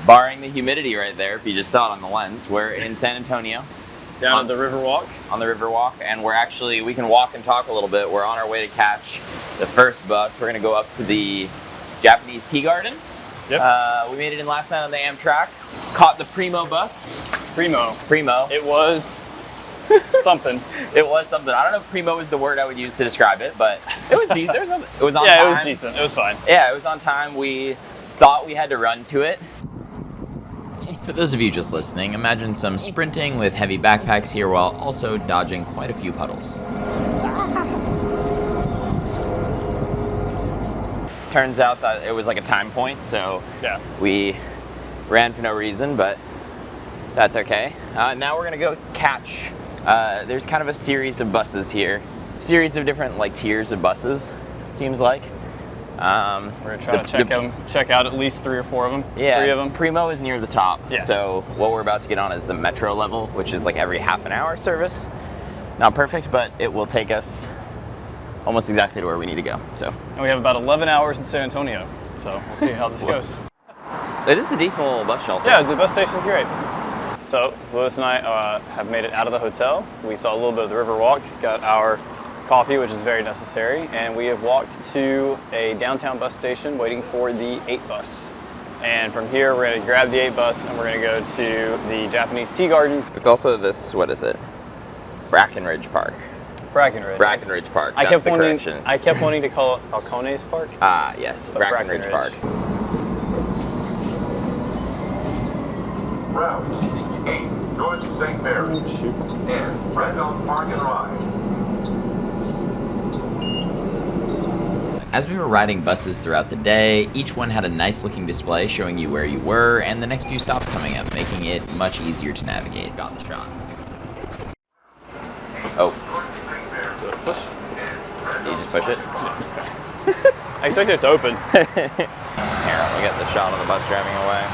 barring the humidity right there, if you just saw it on the lens, we're in San Antonio. Down at the Riverwalk. On the Riverwalk, and we can walk and talk a little bit. We're on our way to catch the first bus. We're going to go up to the Japanese Tea Garden. Yep. We made it in last night on the Amtrak. Caught the Primo bus. Primo. It was something. It was something. I don't know if primo is the word I would use to describe it, but it was decent. It was on time. Yeah, it was decent. It was fine. Yeah, it was on time. We thought we had to run to it. For those of you just listening, imagine some sprinting with heavy backpacks here while also dodging quite a few puddles. Turns out that it was like a time point, so yeah, we ran for no reason, but that's okay. Now we're gonna go catch. There's kind of a series of buses here, series of different like tiers of buses. It seems like. We're gonna try to check out at least 3 or 4 of them. Yeah, 3 of them. Primo is near the top. Yeah. So what we're about to get on is the metro level, which is like every half an hour service. Not perfect, but it will take us almost exactly to where we need to go. So. And we have about 11 hours in San Antonio, so we'll see how this goes. It is a decent little bus shelter. Yeah, the bus station's great. So Lewis and I have made it out of the hotel. We saw a little bit of the Riverwalk, got our coffee, which is very necessary, and we have walked to a downtown bus station waiting for the 8 bus. And from here, we're going to grab the 8 bus and we're going to go to the Japanese Tea Gardens. It's also this, what is it? Brackenridge Park. Brackenridge Park. I kept wanting to call it Falcones Park. Ah, yes, Brackenridge Park. Route 8, North St. Mary, and Randolph Park and Ride. As we were riding buses throughout the day, each one had a nice looking display showing you where you were and the next few stops coming up, making it much easier to navigate. Got the shot. Oh. Push? You just push it? I expect it to open. Here, let me get the shot of the bus driving away.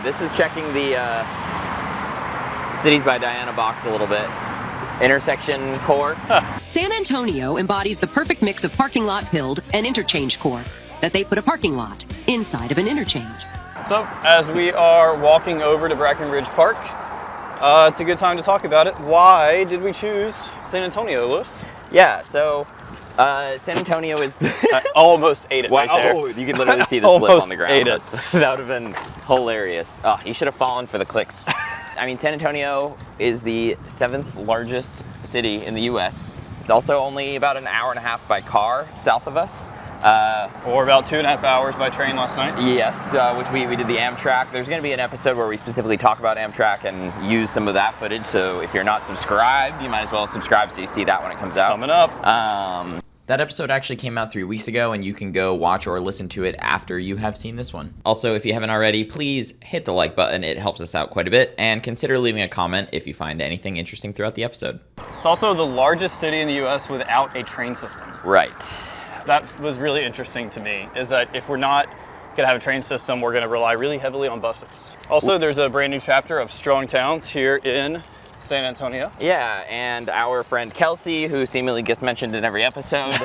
This is checking the Cities by Diana box a little bit. Intersection core. San Antonio embodies the perfect mix of parking lot build and interchange core, that they put a parking lot inside of an interchange. So, as we are walking over to Brackenridge Park, it's a good time to talk about it. Why did we choose San Antonio, Lewis? Yeah, so San Antonio is... I almost ate it right there. Oh, you can literally see the slip on the ground. Ate it. That would have been hilarious. Oh, you should have fallen for the clicks. I mean, San Antonio is the 7th largest city in the U.S. It's also only about an hour and a half by car south of us. Or about 2.5 hours by train last night. Yes, which we did the Amtrak. There's going to be an episode where we specifically talk about Amtrak and use some of that footage. So if you're not subscribed, you might as well subscribe so you see that when it comes out. Coming up. That episode actually came out 3 weeks ago, and you can go watch or listen to it after you have seen this one. Also, if you haven't already, please hit the like button. It helps us out quite a bit, and consider leaving a comment if you find anything interesting throughout the episode. It's also the largest city in the U.S. without a train system. Right. So that was really interesting to me, is that if we're not going to have a train system, we're going to rely really heavily on buses. Also, there's a brand new chapter of Strong Towns here in San Antonio. Yeah, and our friend Kelsey, who seemingly gets mentioned in every episode,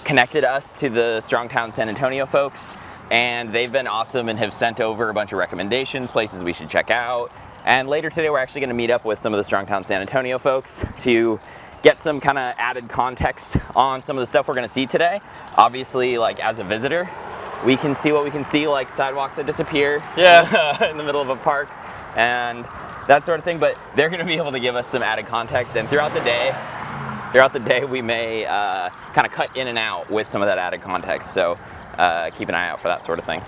connected us to the Strongtown San Antonio folks, and they've been awesome and have sent over a bunch of recommendations, places we should check out. And later today, we're actually going to meet up with some of the Strongtown San Antonio folks to get some kind of added context on some of the stuff we're going to see today. Obviously, like as a visitor, we can see what we can see, like sidewalks that disappear in the middle of a park, and that sort of thing, but they're going to be able to give us some added context, and throughout the day we may kind of cut in and out with some of that added context, so keep an eye out for that sort of thing.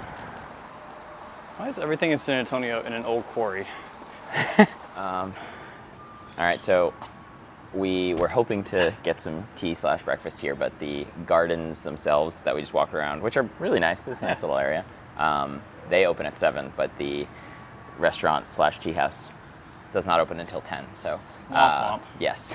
Why is everything in San Antonio in an old quarry? All right, so we were hoping to get some tea/breakfast here, but the gardens themselves that we just walked around, which are really nice, this is a nice little area, they open at 7, but the restaurant/tea house does not open until 10, so yes.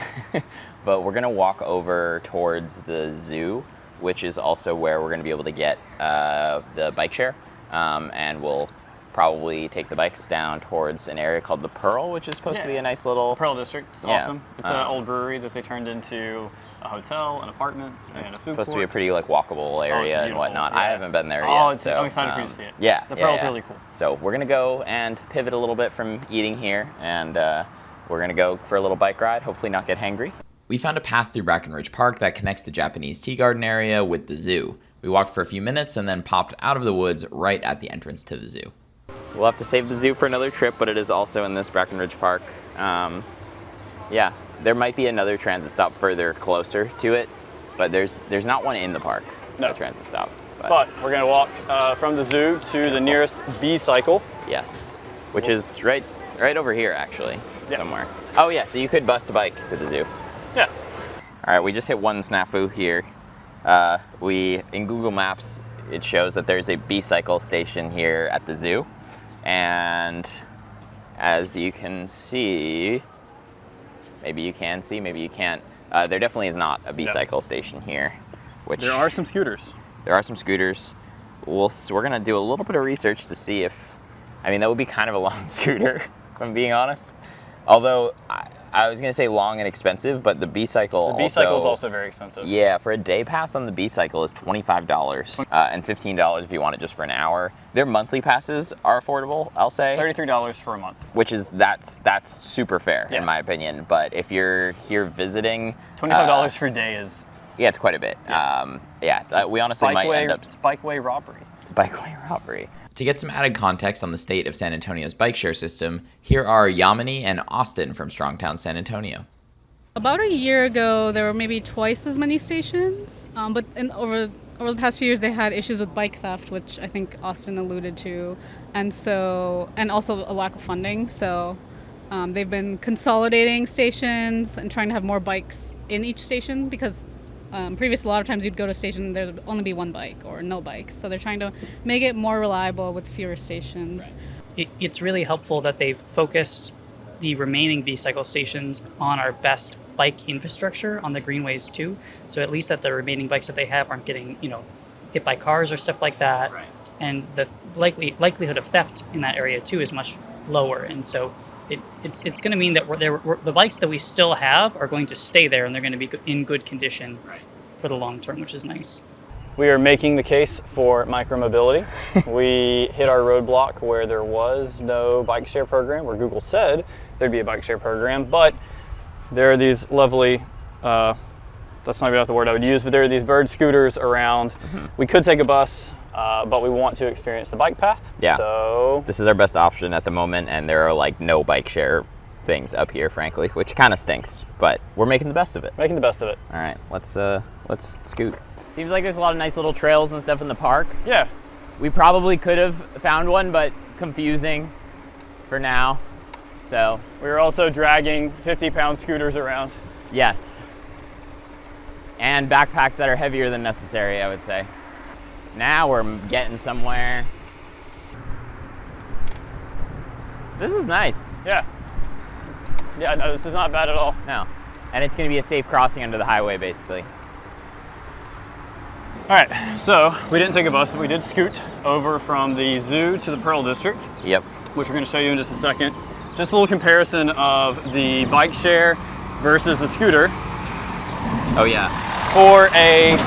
But we're gonna walk over towards the zoo, which is also where we're gonna be able to get the bike share, and we'll probably take the bikes down towards an area called the Pearl, which is supposed to be a nice little... Pearl District, it's awesome. It's an old brewery that they turned into a hotel and apartments and a food Supposed court. to be a pretty like walkable area and beautiful, whatnot. yeah. I haven't been there Oh, yet. So, I'm excited for you to see it. Yeah, The yeah, Pearl's yeah. really cool. So we're gonna go and pivot a little bit from eating here, and we're gonna go for a little bike ride. Hopefully not get hangry. We found a path through Brackenridge Park that connects the Japanese tea garden area with the zoo. We walked for a few minutes and then popped out of the woods right at the entrance to the zoo. We'll have to save the zoo for another trip, but it is also in this Brackenridge Park. Yeah, there might be another transit stop further closer to it, but there's not one in the park. No a transit stop. But we're going to walk from the zoo to the nearest B-cycle. Yes, which is right over here actually, Yeah. somewhere. Oh yeah, so you could bust a bike to the zoo. Yeah. All right, we just hit one snafu here. In Google Maps, it shows that there's a B-cycle station here at the zoo. And as you can see, maybe you can see, maybe you can't, there definitely is not a B-cycle station here. Which There are some scooters. There are some scooters. We're gonna do a little bit of research to see if, I mean, that would be kind of a long scooter, if I'm being honest. Although, I was gonna say long and expensive, but the B-cycle The B-cycle is also very expensive. Yeah, for a day pass on the B-cycle is $25 and $15 if you want it just for an hour. Their monthly passes are affordable, I'll say. $33 for a month. Which is, that's super fair Yeah. in my opinion. But if you're here visiting, $25 for a day is yeah, it's quite a bit. We honestly might end up it's bikeway robbery. bikeway robbery. To get some added context on the state of San Antonio's bike share system, here are Yamini and Austin from Strongtown San Antonio. About a year ago, there were maybe twice as many stations, but over the past few years, they had issues with bike theft, which I think Austin alluded to, and also a lack of funding. So they've been consolidating stations and trying to have more bikes in each station because previously a lot of times you'd go to a station and there'd only be one bike or no bikes. So they're trying to make it more reliable with fewer stations. It's really helpful that they've focused the remaining B-cycle stations on our best bike infrastructure on the greenways too. So at least that the remaining bikes that they have aren't getting, hit by cars or stuff like that. Right. And the likelihood of theft in that area too is much lower. And so it's going to mean that the bikes that we still have are going to stay there and they're going to be in good condition for the long term, which is nice. We are making the case for micromobility. We hit our roadblock where there was no bike share program, where Google said there'd be a bike share program, but there are these lovely, that's not even the word I would use, but there are these bird scooters around. Mm-hmm. We could take a bus, but we want to experience the bike path. Yeah. So this is our best option at the moment, and there are like no bike share things up here, frankly, which kind of stinks, but we're making the best of it. Making the best of it. All right, let's scoot. Seems like there's a lot of nice little trails and stuff in the park. Yeah. We probably could have found one, but confusing for now. So We were also dragging 50-pound scooters around. yes. And backpacks that are heavier than necessary, I would say. Now we're getting somewhere. This is nice. Yeah. Yeah, no, this is not bad at all. No. And it's going to be a safe crossing under the highway, basically. All right, so we didn't take a bus, but we did scoot over from the zoo to the Pearl District, Yep. which we're going to show you in just a second. Just a little comparison of the bike share versus the scooter. Oh, yeah. For a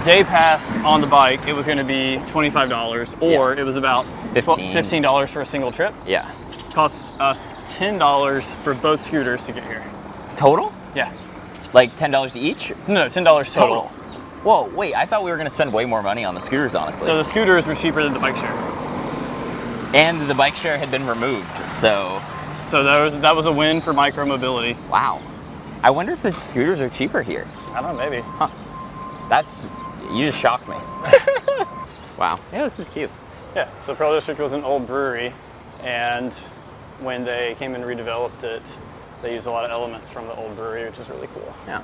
day pass on the bike, it was going to be $25, or it was about $15 for a single trip. Yeah. Cost us $10 for both scooters to get here. Total? Yeah. Like $10 each? No, $10 total. Whoa, wait, I thought we were going to spend way more money on the scooters, honestly. So the scooters were cheaper than the bike share. And the bike share had been removed, so... So that was a win for micromobility. Wow. I wonder if the scooters are cheaper here. I don't know, maybe. Huh. You just shocked me. Wow. Yeah, this is cute. Yeah, so Pearl District was an old brewery, and when they came and redeveloped it, they used a lot of elements from the old brewery, which is really cool. Yeah.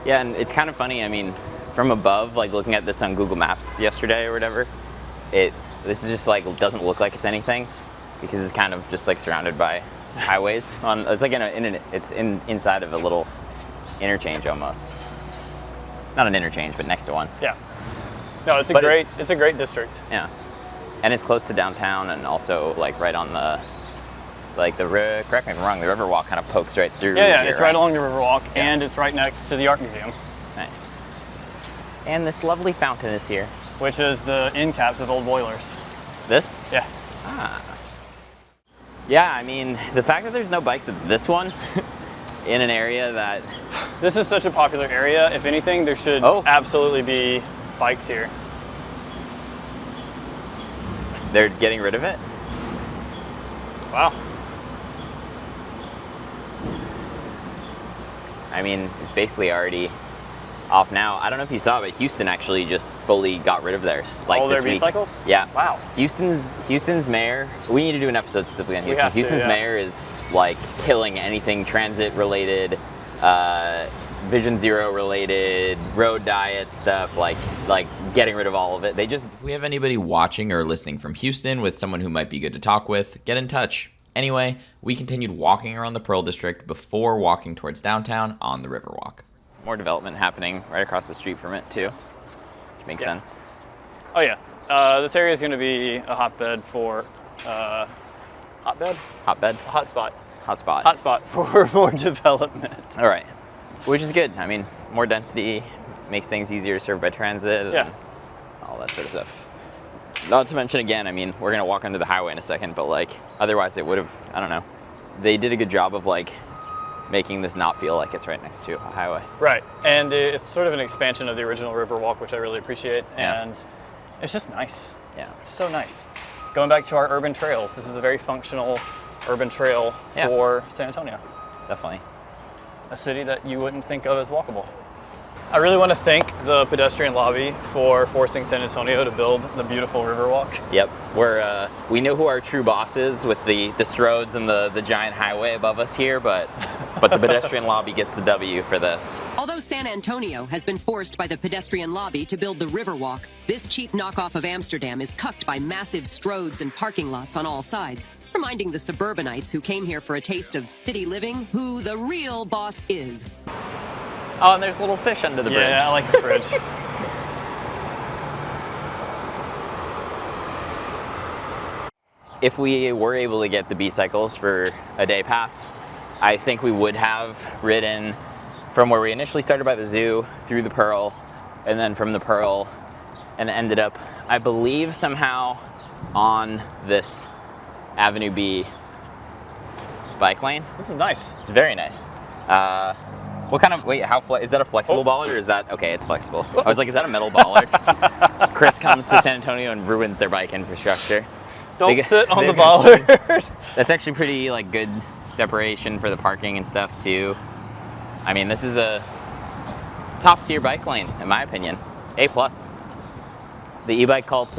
Yeah, and it's kind of funny, I mean, from above, like looking at this on Google Maps yesterday or whatever, this is just like, doesn't look like it's anything, because it's kind of just like surrounded by highways. It's like inside of a little interchange almost. Not an interchange, but next to one. Yeah. No, it's a great district. Yeah. And it's close to downtown and also like right on the Like correct me if I'm wrong, the Riverwalk kind of pokes right through. Yeah, here, it's right along the Riverwalk, and it's right next to the Art Museum. Nice. And this lovely fountain is here. Which is the end caps of old boilers. This? Yeah. Yeah, I mean, the fact that there's no bikes at this one in an area that... This is such a popular area. If anything, there should absolutely be bikes here. They're getting rid of it? Wow. I mean, it's basically already off now. I don't know if you saw, but Houston actually just fully got rid of theirs. Like all their this week. B-cycles? Yeah. Wow. Houston's mayor, we need to do an episode specifically on Houston. Houston's mayor is like killing anything transit related, Vision Zero related, road diet stuff, like getting rid of all of it. If we have anybody watching or listening from Houston with someone who might be good to talk with, get in touch. Anyway, we continued walking around the Pearl District before walking towards downtown on the Riverwalk. More development happening right across the street from it too, which makes sense. Oh yeah, this area is going to be a hotbed for hotspot for more development. All right, which is good. I mean, more density makes things easier to serve by transit. Yeah. And all that sort of stuff. Not to mention, again, I mean, we're gonna walk under the highway in a second, but like otherwise it would have, I don't know. They did a good job of like making this not feel like it's right next to a highway. Right, and it's sort of an expansion of the original Riverwalk, which I really appreciate, and it's just nice. Yeah. It's so nice. Going back to our urban trails, this is a very functional urban trail for San Antonio. Definitely. A city that you wouldn't think of as walkable. I really want to thank the pedestrian lobby for forcing San Antonio to build the beautiful Riverwalk. Yep, we know who our true boss is with the Stroads and the giant highway above us here, but the pedestrian lobby gets the W for this. Although San Antonio has been forced by the pedestrian lobby to build the Riverwalk, this cheap knockoff of Amsterdam is cucked by massive Stroads and parking lots on all sides, reminding the suburbanites who came here for a taste of city living who the real boss is. Oh, and there's little fish under the bridge. Yeah, I like this bridge. If we were able to get the B-cycles for a day pass, I think we would have ridden from where we initially started by the zoo through the Pearl, and then from the Pearl, and ended up, I believe, somehow on this Avenue B bike lane. This is nice. It's very nice. What kind of, is that a flexible bollard or is that, okay, it's flexible. I was like, is that a metal bollard? Chris comes to San Antonio and ruins their bike infrastructure. Don't sit on the bollard. That's actually pretty like good separation for the parking and stuff too. I mean, this is a top tier bike lane in my opinion. A+. The e-bike cult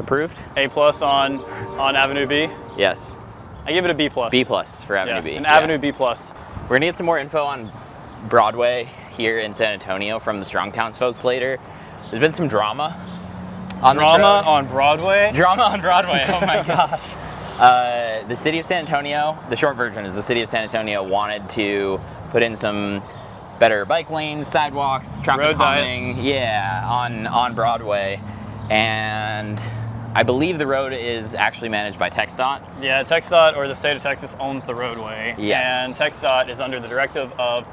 approved. A+ on Avenue B. Yes. I give it a B+. B+ for Avenue B. An Avenue B+. We're gonna get some more info on Broadway here in San Antonio from the Strong Towns folks later. There's been some drama on Drama on Broadway? Drama on Broadway, oh my gosh. The city of San Antonio, the short version is the city of San Antonio wanted to put in some better bike lanes, sidewalks, traffic calming, on Broadway. And I believe the road is actually managed by TxDOT. Yeah, TxDOT, or the state of Texas, owns the roadway. Yes. And TxDOT is under the directive of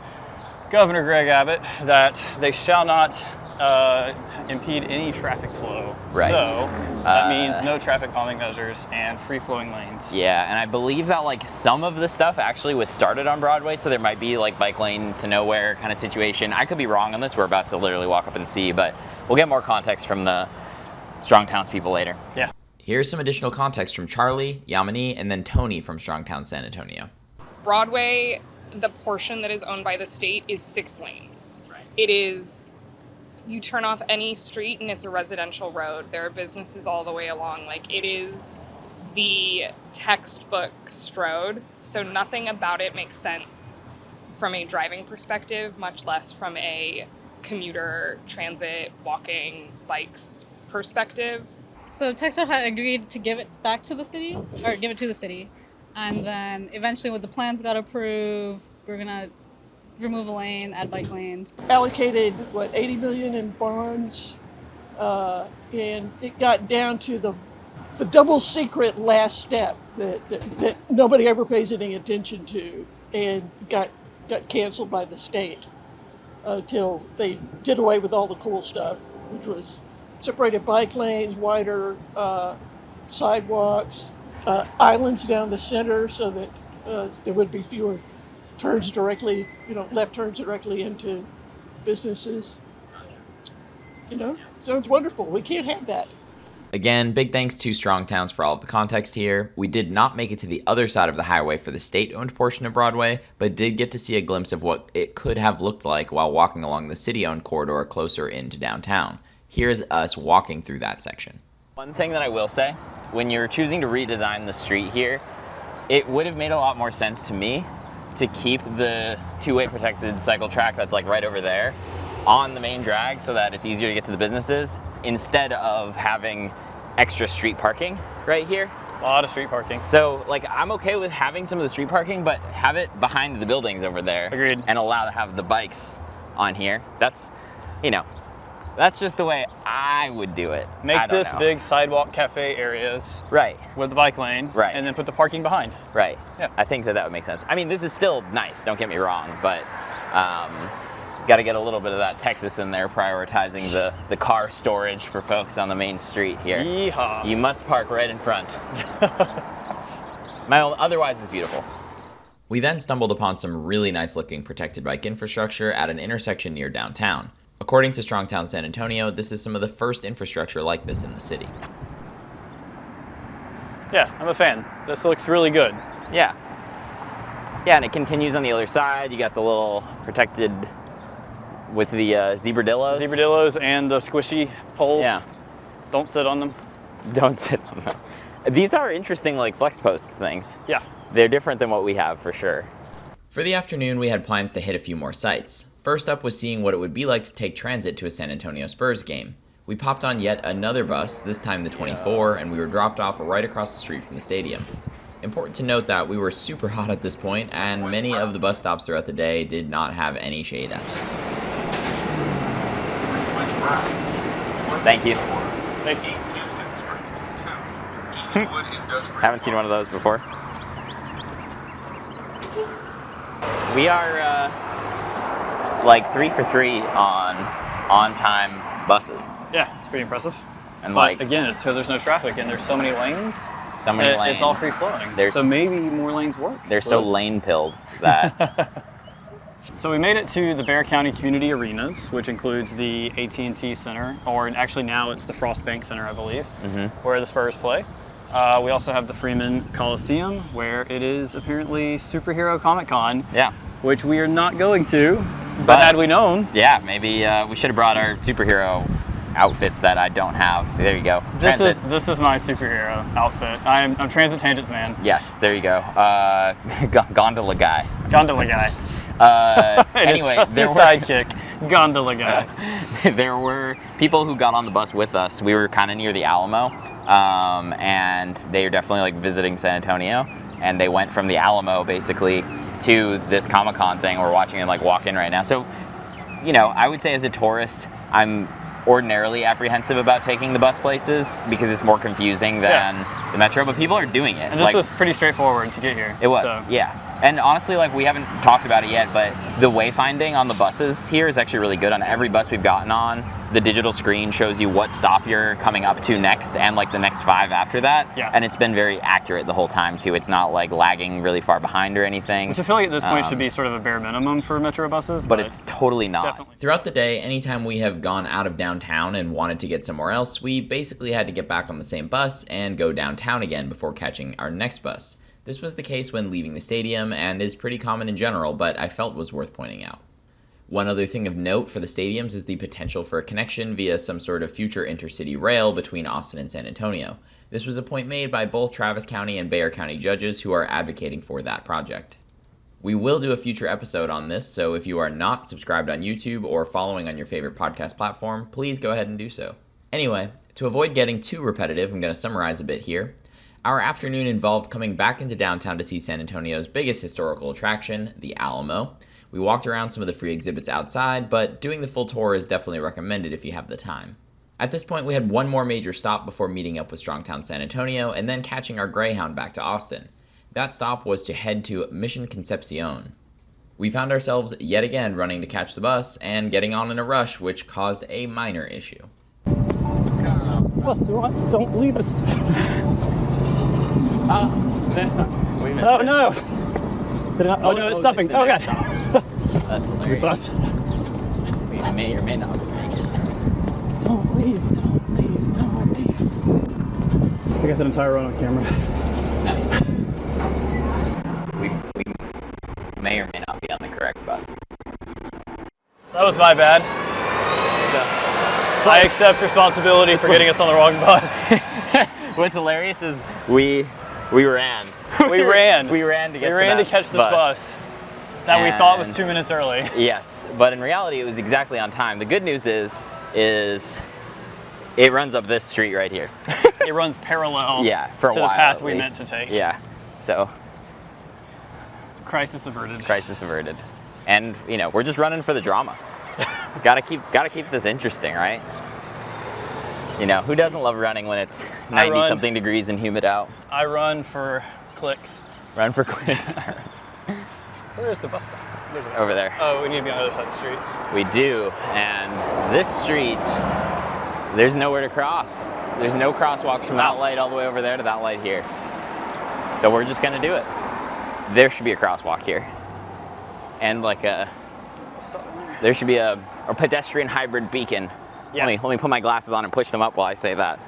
Governor Greg Abbott that they shall not impede any traffic flow. Right. So that means no traffic calming measures and free-flowing lanes. Yeah, and I believe that like some of the stuff actually was started on Broadway, so there might be like bike lane to nowhere kind of situation. I could be wrong on this. We're about to literally walk up and see, but we'll get more context from the Strong Towns people later. Yeah. Here's some additional context from Charlie, Yamini, and then Tony from Strong Town San Antonio. Broadway, the portion that is owned by the state, is 6 lanes. Right. It is, you turn off any street and it's a residential road. There are businesses all the way along. Like, it is the textbook Strode. So nothing about it makes sense from a driving perspective, much less from a commuter, transit, walking, bikes perspective. So TxDOT had agreed to give it back to the city, or give it to the city. And then eventually when the plans got approved, we're gonna remove a lane, add bike lanes. Allocated, $80 million in bonds, and it got down to the double secret last step. that nobody ever pays any attention to, and got canceled by the state until they did away with all the cool stuff, which was separated bike lanes, wider sidewalks, islands down the center so that there would be fewer turns directly, left turns directly into businesses. So it's wonderful. We can't have that. Again, big thanks to Strong Towns for all of the context here. We did not make it to the other side of the highway for the state-owned portion of Broadway, but did get to see a glimpse of what it could have looked like while walking along the city-owned corridor closer into downtown. Here's us walking through that section. One thing that I will say, when you're choosing to redesign the street here, it would have made a lot more sense to me to keep the two-way protected cycle track that's like right over there on the main drag so that it's easier to get to the businesses, instead of having extra street parking right here. A lot of street parking. So like, I'm okay with having some of the street parking, but have it behind the buildings over there. Agreed. And allow to have the bikes on here. That's, that's just the way I would do it. Make this big sidewalk cafe areas. Right. With the bike lane. Right. And then put the parking behind. Right. Yeah. I think that would make sense. I mean, this is still nice, don't get me wrong, but got to get a little bit of that Texas in there, prioritizing the car storage for folks on the main street here. Yeehaw. You must park right in front. Otherwise, it's beautiful. We then stumbled upon some really nice looking protected bike infrastructure at an intersection near downtown. According to Strongtown San Antonio, this is some of the first infrastructure like this in the city. Yeah, I'm a fan. This looks really good. Yeah. Yeah, and it continues on the other side. You got the little protected with the zebradillos. Zebradillos and the squishy poles. Yeah. Don't sit on them. Don't sit on them. These are interesting, like, flex post things. Yeah. They're different than what we have, for sure. For the afternoon, we had plans to hit a few more sites. First up was seeing what it would be like to take transit to a San Antonio Spurs game. We popped on yet another bus, this time the 24, and we were dropped off right across the street from the stadium. Important to note that we were super hot at this point, and many of the bus stops throughout the day did not have any shade at them. Thank you. Thanks. Haven't seen one of those before. We are like 3 for 3 on time buses. Yeah, it's pretty impressive. And but like, again, it's because there's no traffic and there's so many lanes. So many lanes. It's all free flowing. So maybe more lanes work. They're so lane pilled that. So we made it to the Bexar County Community Arenas, which includes the AT&T Center, or actually now it's the Frost Bank Center, I believe, where the Spurs play. We also have the Freeman Coliseum, where it is apparently Superhero Comic Con. Yeah. Which we are not going to, but had we known. Yeah, maybe we should have brought our superhero outfits that I don't have. There you go. This is my superhero outfit. I'm Transit Tangents man. Yes, there you go. Gondola guy. Gondola guy. Anyway, there were sidekick, gondola guy. There were people who got on the bus with us. We were kind of near the Alamo, and they are definitely like visiting San Antonio. And they went from the Alamo basically to this Comic-Con thing. We're watching them like walk in right now. So, I would say as a tourist, I'm ordinarily apprehensive about taking the bus places because it's more confusing than the metro, but people are doing it. And this was pretty straightforward to get here. It was, yeah. And honestly, like, we haven't talked about it yet, but the wayfinding on the buses here is actually really good. On every bus we've gotten on, the digital screen shows you what stop you're coming up to next and like the next 5 after that. Yeah. And it's been very accurate the whole time too. It's not like lagging really far behind or anything. Which I feel like at this point should be sort of a bare minimum for metro buses. But it's totally not. Definitely. Throughout the day, anytime we have gone out of downtown and wanted to get somewhere else, we basically had to get back on the same bus and go downtown again before catching our next bus. This was the case when leaving the stadium and is pretty common in general, but I felt was worth pointing out. One other thing of note for the stadiums is the potential for a connection via some sort of future intercity rail between Austin and San Antonio. This was a point made by both Travis County and Bexar County judges who are advocating for that project. We will do a future episode on this, so if you are not subscribed on YouTube or following on your favorite podcast platform, please go ahead and do so. Anyway, to avoid getting too repetitive, I'm going to summarize a bit here. Our afternoon involved coming back into downtown to see San Antonio's biggest historical attraction, the Alamo. We walked around some of the free exhibits outside, but doing the full tour is definitely recommended if you have the time. At this point, we had one more major stop before meeting up with Strongtown San Antonio and then catching our Greyhound back to Austin. That stop was to head to Mission Concepcion. We found ourselves yet again running to catch the bus and getting on in a rush, which caused a minor issue. Bus, don't leave us. We missed Oh it. no! No, it's stopping. Oh god. That's Stupid bus. We may or may not make it. Don't leave. I got that entire run on camera. Nice. We may or may not be on the correct bus. That was my bad. I accept responsibility for getting us on the wrong bus. What's hilarious is we ran. We ran to get to catch this bus that we thought was 2 minutes early. Yes, but in reality it was exactly on time. The good news is it runs up this street right here. It runs parallel for a to while, the path at we least. meant to take. Yeah, so crisis averted. Crisis averted. And we're just running for the drama. gotta keep this interesting, right? Who doesn't love running when it's 90 something degrees and humid out? I run for clicks. Run for clicks. Where's the bus stop? There's a bus Over stop. there. Oh, we need to be on the other side of the street. We do, and this street, there's nowhere to cross. There's no crosswalks from that light all the way over there to that light here. So we're just gonna do it. There should be a crosswalk here. And there should be a pedestrian hybrid beacon. Yeah. Let me put my glasses on and push them up while I say that.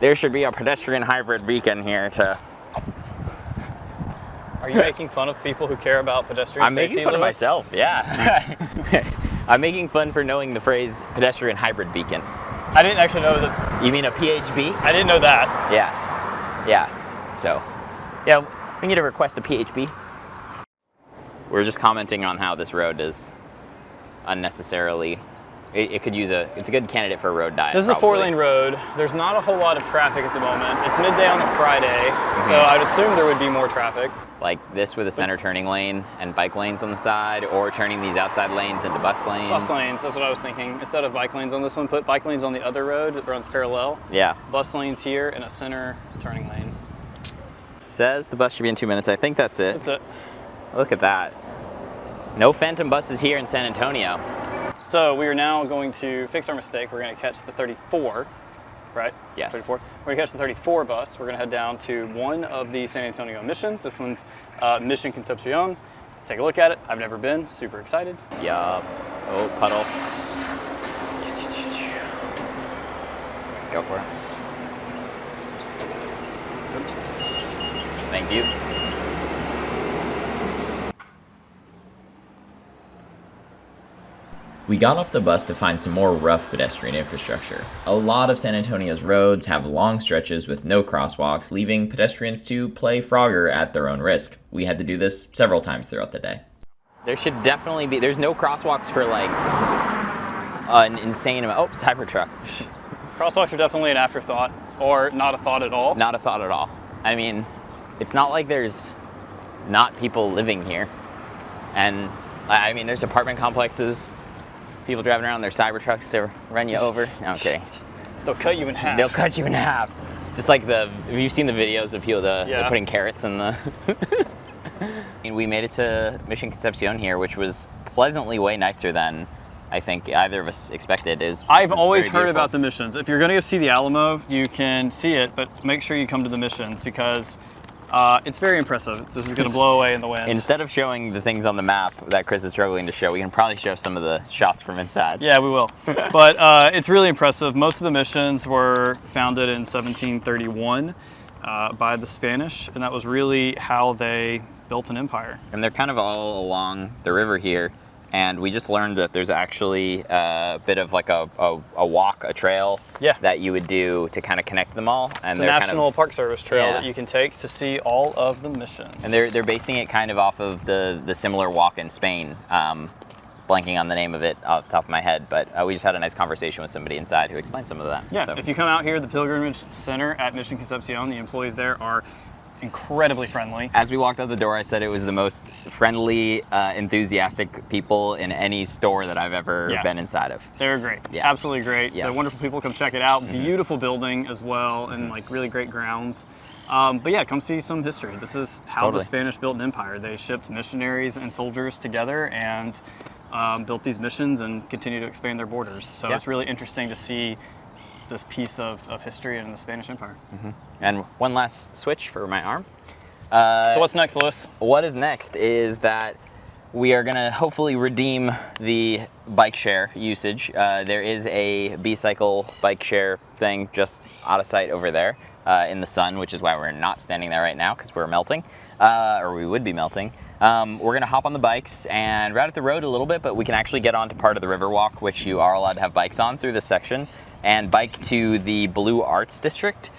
There should be a pedestrian hybrid beacon here to... Are you making fun of people who care about pedestrian I'm safety? making fun of Lewis? myself, yeah. I'm making fun for knowing the phrase pedestrian hybrid beacon. I didn't actually know that. You mean a PHB? I didn't know that. Yeah. So, yeah, we need to request a PHB. We're just commenting on how this road is unnecessarily... It could use it's a good candidate for a road diet. This is probably. a 4-lane road. There's not a whole lot of traffic at the moment. It's midday on a Friday, so I'd assume there would be more traffic. Like this with a center turning lane and bike lanes on the side, or turning these outside lanes into bus lanes. Bus lanes, that's what I was thinking. Instead of bike lanes on this one, put bike lanes on the other road that runs parallel. Yeah. Bus lanes here and a center turning lane. Says the bus should be in 2 minutes. I think that's it. That's it. Look at that. No phantom buses here in San Antonio. So we are now going to fix our mistake. We're going to catch the 34, right? Yes. 34. We're going to catch the 34 bus. We're going to head down to one of the San Antonio missions. This one's Mission Concepcion. Take a look at it. I've never been. Super excited. Yup. Oh, puddle. Go for it. Thank you. We got off the bus to find some more rough pedestrian infrastructure. A lot of San Antonio's roads have long stretches with no crosswalks, leaving pedestrians to play Frogger at their own risk. We had to do this several times throughout the day. There should definitely be, there's no crosswalks for like an insane amount. Oh, Cybertruck. Crosswalks are definitely an afterthought, or not a thought at all. Not a thought at all. I mean, it's not like there's not people living here. And I mean, there's apartment complexes, people driving around their Cybertrucks to run you over. No, I'm kidding. They'll cut you in half. They'll cut you in half. Just like have you seen the videos of people they're putting carrots in the... And we made it to Mission Concepcion here, which was pleasantly way nicer than I think either of us expected. I've always heard about the missions. If you're going to go see the Alamo, you can see it, but make sure you come to the missions because it's very impressive. This is going to blow away in the wind. Instead of showing the things on the map that Chris is struggling to show, we can probably show some of the shots from inside. Yeah, we will. But it's really impressive. Most of the missions were founded in 1731 by the Spanish, and that was really how they built an empire. And they're kind of all along the river here. And we just learned that there's actually a bit of like a walk, a trail that you would do to kind of connect them all. And it's a National Park Service trail that you can take to see all of the missions. And they're basing it kind of off of the similar walk in Spain. Blanking on the name of it off the top of my head, but we just had a nice conversation with somebody inside who explained some of that. Yeah, so. If you come out here, the Pilgrimage Center at Mission Concepcion, the employees there are incredibly friendly. As we walked out the door, I said it was the most friendly, enthusiastic people in any store that I've ever been inside of. They're great. Yeah. Absolutely great. Yes. So wonderful people. Come check it out. Beautiful building as well, and like really great grounds. But yeah, come see some history. This is how the Spanish built an empire. They shipped missionaries and soldiers together and built these missions and continue to expand their borders. So it's really interesting to see this piece of history in the Spanish Empire. And one last switch for my arm. So what's next, Lewis? What is next is that we are gonna hopefully redeem the bike share usage. There is a B-cycle bike share thing just out of sight over there in the sun, which is why we're not standing there right now, because we're melting, or we would be melting. We're gonna hop on the bikes and route the road a little bit, but we can actually get onto part of the Riverwalk, which you are allowed to have bikes on through this section, and bike to the Blue Arts District,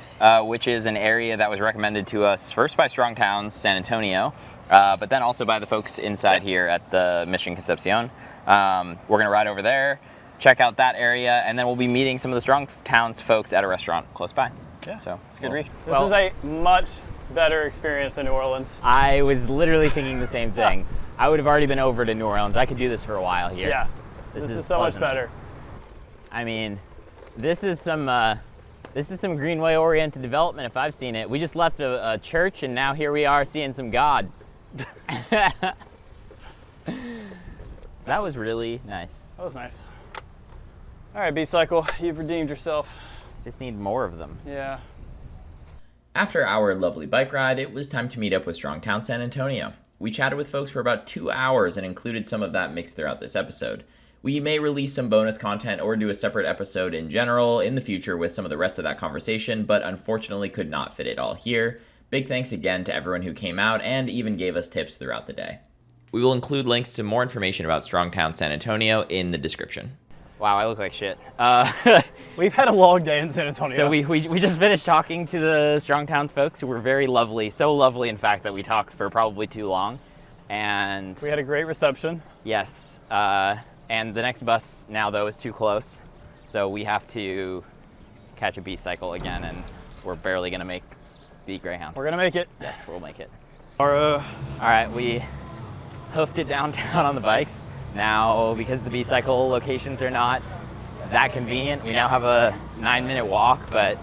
which is an area that was recommended to us first by Strong Towns San Antonio, but then also by the folks inside here at the Mission Concepcion. We're gonna ride over there, check out that area, and then we'll be meeting some of the Strong Towns folks at a restaurant close by. Yeah, so it's a good read. This is a much better experience than New Orleans. I was literally thinking the same thing. I would have already been over to New Orleans. I could do this for a while here. Yeah, this is so much better. I mean, this is some Greenway-oriented development if I've seen it. We just left a church and now here we are seeing some God. That was really nice. That was nice. All right, B-Cycle, you've redeemed yourself. Just need more of them. Yeah. After our lovely bike ride, it was time to meet up with Strong Town San Antonio. We chatted with folks for about 2 hours and included some of that mixed throughout this episode. We may release some bonus content or do a separate episode in general in the future with some of the rest of that conversation, but unfortunately could not fit it all here. Big thanks again to everyone who came out and even gave us tips throughout the day. We will include links to more information about Strong Town San Antonio in the description. Wow, I look like shit. We've had a long day in San Antonio. So we just finished talking to the Strong Towns folks who were very lovely. So lovely, in fact, that we talked for probably too long. And we had a great reception. Yes. And the next bus now, though, is too close. So we have to catch a B-Cycle again, and we're barely going to make the Greyhound. We're going to make it. Yes, we'll make it. All right, we hoofed it downtown on the bikes. Now, because the B-Cycle locations are not that convenient, we now have a 9-minute walk, but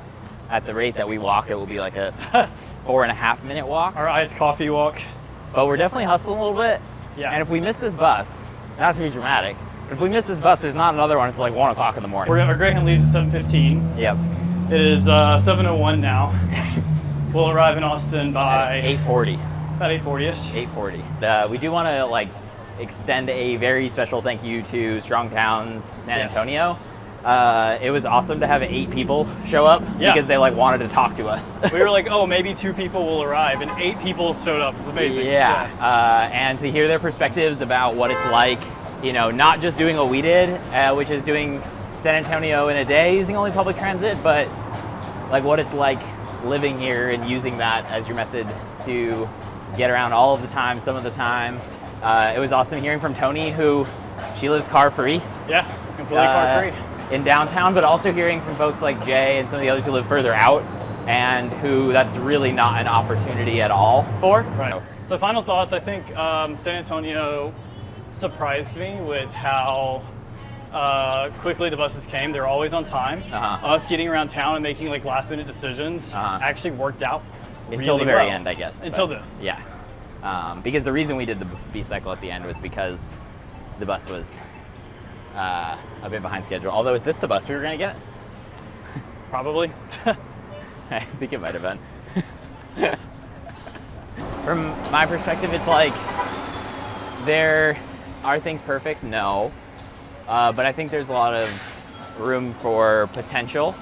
at the rate that we walk, it will be like a 4.5-minute walk. Our iced coffee walk. But we're definitely hustling a little bit. Yeah. And if we miss this bus, not to be dramatic, but if we miss this bus, there's not another one until like 1 o'clock in the morning. Our Greyhound leaves at 7:15. Yep. It is 7:01 now. We'll arrive in Austin by 8:40. About 8:40ish. 8:40. We do want to like extend a very special thank you to Strong Towns San Antonio. It was awesome to have 8 people show up because they like wanted to talk to us. We were like, oh, maybe 2 people will arrive, and 8 people showed up. It's amazing. Yeah. And to hear their perspectives about what it's like, you know, not just doing what we did, which is doing San Antonio in a day using only public transit, but like what it's like living here and using that as your method to get around all of the time, some of the time. It was awesome hearing from Tony, who she lives car free. Yeah, completely car free. In downtown, but also hearing from folks like Jay and some of the others who live further out and who that's really not an opportunity at all for. Right. So final thoughts, I think San Antonio surprised me with how quickly the buses came. They're always on time. Us getting around town and making like last minute decisions actually worked out until really the very well. end, I guess. Until this. Yeah. Because the reason we did the B-Cycle at the end was because the bus was a bit behind schedule. Although, is this the bus we were going to get? Probably. I think it might have been. From my perspective, it's like, there are things perfect? No. But I think there's a lot of room for potential.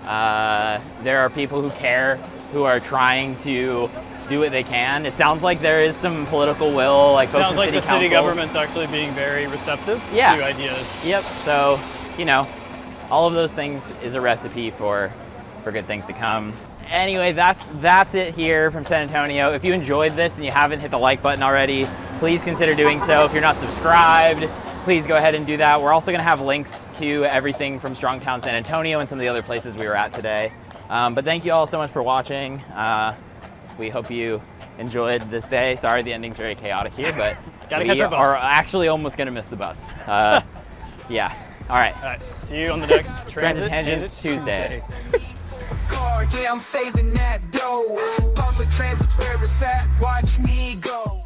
There are people who care, who are trying to do what they can. It sounds like there is some political will. Like sounds like the city council. Government's actually being very receptive to ideas. Yep. So, you know, all of those things is a recipe for good things to come. Anyway, that's it here from San Antonio. If you enjoyed this and you haven't hit the like button already, please consider doing so. If you're not subscribed, please go ahead and do that. We're also going to have links to everything from Strong Town San Antonio and some of the other places we were at today. But thank you all so much for watching. we hope you enjoyed this day. Sorry the ending's very chaotic here, but Gotta we catch our bus. are actually almost going to miss the bus. Yeah. All right. All right, see you on the next Transit Tangents Tuesday. Yeah, I'm saving that dough. Public transit's where it's at. Watch me go.